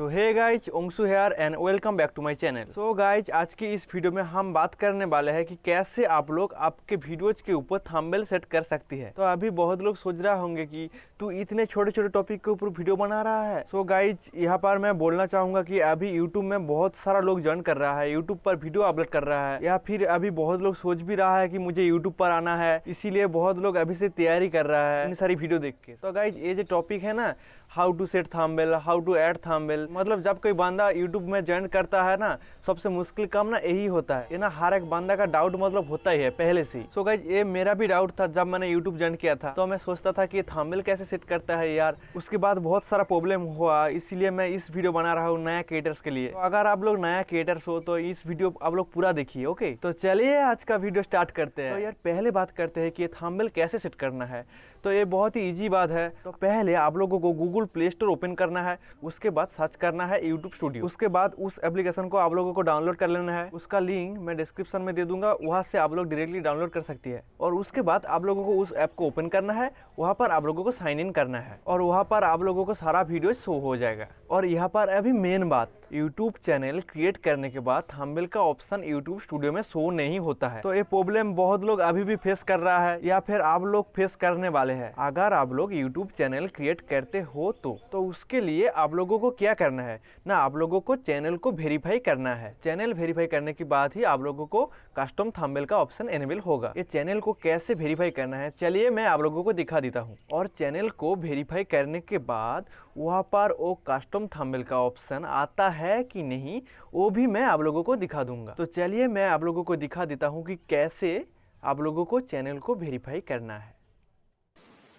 तो hey guys, Anshu here and welcome back to my channel. So guys, आज की इस वीडियो में हम बात करने वाले हैं कि कैसे आप लोग आपके वीडियोज के ऊपर थंबनेल सेट कर सकती है। तो अभी बहुत लोग सोच रहा होंगे कि तू इतने छोटे छोटे टॉपिक के ऊपर वीडियो बना रहा है। सो गाइज, यहाँ पर मैं बोलना चाहूंगा कि अभी यूट्यूब में बहुत सारा लोग ज्वाइन कर रहा है, यूट्यूब पर वीडियो अपलोड कर रहा है, या फिर अभी बहुत लोग सोच भी रहा है कि मुझे यूट्यूब पर आना है, इसीलिए बहुत लोग अभी से तैयारी कर रहा है इन सारी वीडियो देख के। तो गाइज, ये जो टॉपिक है ना, how to set thumbnail, how to add thumbnail, मतलब जब कोई बंदा यूट्यूब में ज्वाइन करता है ना, सबसे मुश्किल काम ना यही होता है। ये ना हर एक बंदा का डाउट मतलब होता ही है पहले से। सो गाइज, ये मेरा भी डाउट था जब मैंने यूट्यूब ज्वाइन किया था। तो मैं सोचता था कि ये थंबनेल कैसे सेट करता है यार। उसके बाद बहुत सारा प्रॉब्लम हुआ, इसीलिए मैं इस वीडियो बना रहा हूँ नया क्रिएटर्स के लिए। तो अगर आप लोग नया क्रिएटर्स हो तो इस वीडियो आप लोग पूरा देखिए, ओके। तो चलिए आज का वीडियो स्टार्ट करते हैं। तो यार पहले बात करते हैं कि ये थंबनेल कैसे सेट करना है। तो ये बहुत ही इजी बात है। तो पहले आप लोगों को गूगल प्ले स्टोर ओपन करना है, उसके बाद सर्च करना है यूट्यूब स्टूडियो। उसके बाद उस एप्लीकेशन को आप लोगों को डाउनलोड कर लेना है। उसका लिंक मैं डिस्क्रिप्शन में दे दूंगा, वहां से आप लोग डायरेक्टली डाउनलोड कर सकती है। और उसके बाद आप लोगों को उस ऐप को ओपन करना है, वहां पर आप लोगों को साइन इन करना है और वहां पर आप लोगों को सारा वीडियो शो हो जाएगा। और यहाँ पर अभी मेन बात, यूट्यूब चैनल क्रिएट करने के बाद थंबनेल का ऑप्शन यूट्यूब स्टूडियो में शो नहीं होता है। तो ये प्रॉब्लम बहुत लोग अभी भी फेस कर रहा है, या फिर आप लोग फेस करने वाले हैं। अगर आप लोग यूट्यूब चैनल क्रिएट करते हो तो उसके लिए आप लोगों को क्या करना है ना, आप लोगों को चैनल को वेरीफाई करना है। चैनल वेरीफाई करने के बाद ही आप लोगों को कस्टम थंबनेल का ऑप्शन एनेबल होगा। ये चैनल को कैसे वेरीफाई करना है चलिए मैं आप लोगों को दिखा देता हूँ। और चैनल को वेरीफाई करने के बाद वहाँ पर वो कस्टम थंबनेल का ऑप्शन आता है कि नहीं, वो भी मैं आप लोगों को दिखा दूंगा। तो चलिए मैं आप लोगों को दिखा देता हूँ कि कैसे आप लोगों को चैनल को वेरीफाई करना है।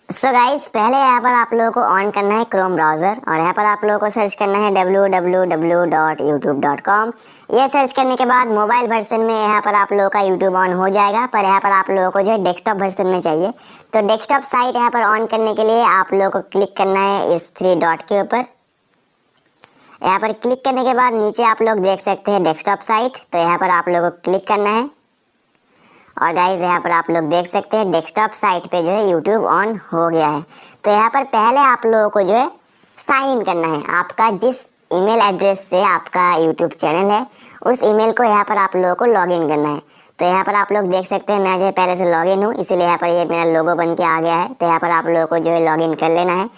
सो गाइस, पहले यहाँ पर आप लोगों को ऑन करना है क्रोम ब्राउज़र और यहाँ पर आप लोगों को सर्च करना है www.youtube.com। ये सर्च करने के बाद मोबाइल वर्जन में यहाँ पर आप लोगों का यूट्यूब ऑन हो जाएगा, पर यहाँ पर आप लोगों को जो है डेस्कटॉप वर्जन में चाहिए। तो डेस्कटॉप साइट यहाँ पर ऑन करने के लिए आप लोगों को क्लिक करना है इस 3 डॉट के ऊपर। यहाँ पर क्लिक करने के बाद नीचे आप लोग देख सकते हैं डेस्कटॉप साइट, तो यहाँ पर आप लोगों को क्लिक करना है। और गाइज, यहाँ पर आप लोग देख सकते हैं डेस्कटॉप साइट पे जो है यूट्यूब ऑन हो गया है। तो यहाँ पर पहले आप लोगों को जो है साइन इन करना है। आपका जिस ईमेल एड्रेस से आपका यूट्यूब चैनल है, उस ईमेल को यहाँ पर आप लोगों को लॉगिन करना है। तो यहाँ पर आप लोग देख सकते हैं मैं जो है पहले से लॉगिन हूँ, इसीलिए यहाँ पर ये मेरा लोगो बन के आ गया है। तो यहाँ पर आप लोगों को जो है लॉगिन कर लेना है।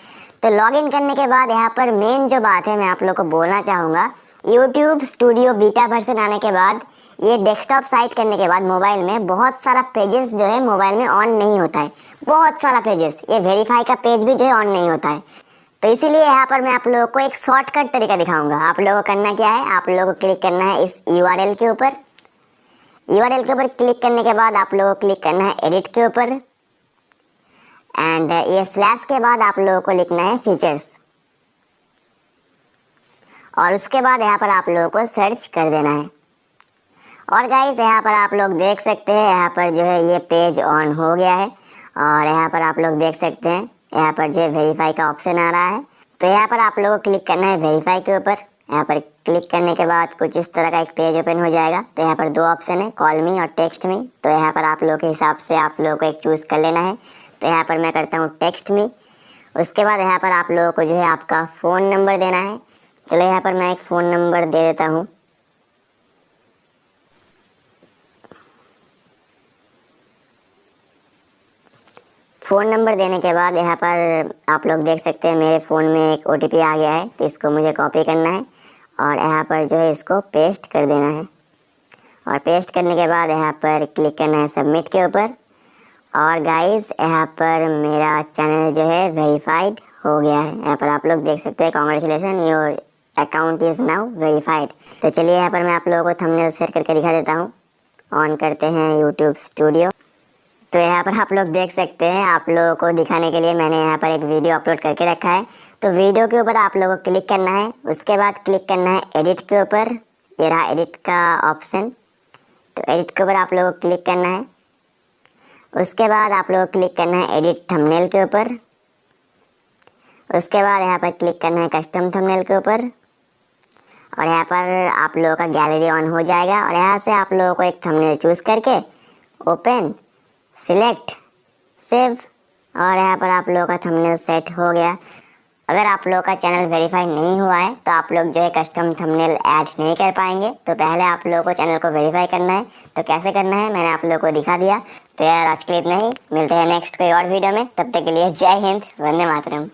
तो लॉगिन करने के बाद यहाँ पर मेन जो बात है मैं आप लोगों को बोलना चाहूँगा, यूट्यूब स्टूडियो बीटा वर्जन आने के बाद ये डेस्कटॉप साइट करने के बाद मोबाइल में बहुत सारा पेजेस जो है मोबाइल में ऑन नहीं होता है। बहुत सारा पेजेस, ये वेरीफाई का पेज भी जो है ऑन नहीं होता है। तो इसीलिए यहाँ पर मैं आप लोगों को एक शॉर्टकट तरीका दिखाऊंगा। आप लोगों को करना क्या है, आप लोगों को क्लिक करना है इस URL के ऊपर। URL के ऊपर क्लिक करने के बाद आप लोगों को क्लिक करना है एडिट के ऊपर, एंड ये स्लैश के बाद आप लोगों को लिखना है फीचर्स, और उसके बाद यहाँ पर आप लोगों को सर्च कर देना है। और गाइस, यहाँ पर आप लोग देख सकते हैं यहाँ पर जो है ये पेज ऑन हो गया है। और यहाँ पर आप लोग देख सकते हैं यहाँ पर जो है वेरीफाई का ऑप्शन आ रहा है। तो यहाँ पर आप लोगों को क्लिक करना है वेरीफाई के ऊपर। यहाँ पर क्लिक करने के बाद कुछ इस तरह का एक पेज ओपन हो जाएगा। तो यहाँ पर 2 ऑप्शन है, कॉल मी और टेक्स्ट मी। तो यहाँ पर आप लोगों के हिसाब से आप लोगों को एक चूज़ कर लेना है। तो यहाँ पर मैं करता हूँ टेक्स्ट मी। उसके बाद यहाँ पर आप लोगों को जो है आपका फ़ोन नंबर देना है। चलो यहाँ पर मैं एक फ़ोन नंबर दे देता हूँ। फ़ोन नंबर देने के बाद यहाँ पर आप लोग देख सकते हैं मेरे फ़ोन में एक OTP आ गया है। तो इसको मुझे कॉपी करना है और यहाँ पर जो है इसको पेस्ट कर देना है। और पेस्ट करने के बाद यहाँ पर क्लिक करना है सबमिट के ऊपर। और गाइस, यहाँ पर मेरा चैनल जो है वेरीफाइड हो गया है। यहाँ पर आप लोग देख सकते हैं congratulations, your account is now verified. तो चलिए यहाँ पर मैं आप लोगों को थंबनेल सेट करके दिखा देता हूँ। ऑन करते हैं यूट्यूब स्टूडियो। तो यहाँ पर आप लोग देख सकते हैं, आप लोगों को दिखाने के लिए मैंने यहाँ पर एक वीडियो अपलोड करके रखा है। तो वीडियो के ऊपर आप लोगों को क्लिक करना है। उसके बाद क्लिक करना है एडिट के ऊपर। ये रहा एडिट का ऑप्शन। तो एडिट के ऊपर आप लोगों को क्लिक करना है। उसके बाद आप लोगों को क्लिक करना है एडिट थंबनेल के ऊपर। उसके बाद यहाँ पर क्लिक करना है कस्टम थंबनेल के ऊपर। और यहाँ पर आप लोगों का गैलरी ऑन हो जाएगा। और यहाँ से आप लोगों को एक थंबनेल चूज़ करके ओपन, सिलेक्ट, सेव, और यहाँ पर आप लोगों का थंबनेल सेट हो गया। अगर आप लोगों का चैनल वेरीफाई नहीं हुआ है तो आप लोग जो है कस्टम थंबनेल ऐड नहीं कर पाएंगे। तो पहले आप लोगों को चैनल को वेरीफाई करना है। तो कैसे करना है मैंने आप लोगों को दिखा दिया। तो यार आज के लिए इतना ही, मिलते हैं नेक्स्ट कोई और वीडियो में। तब तक के लिए जय हिंद, वंदे मातरम।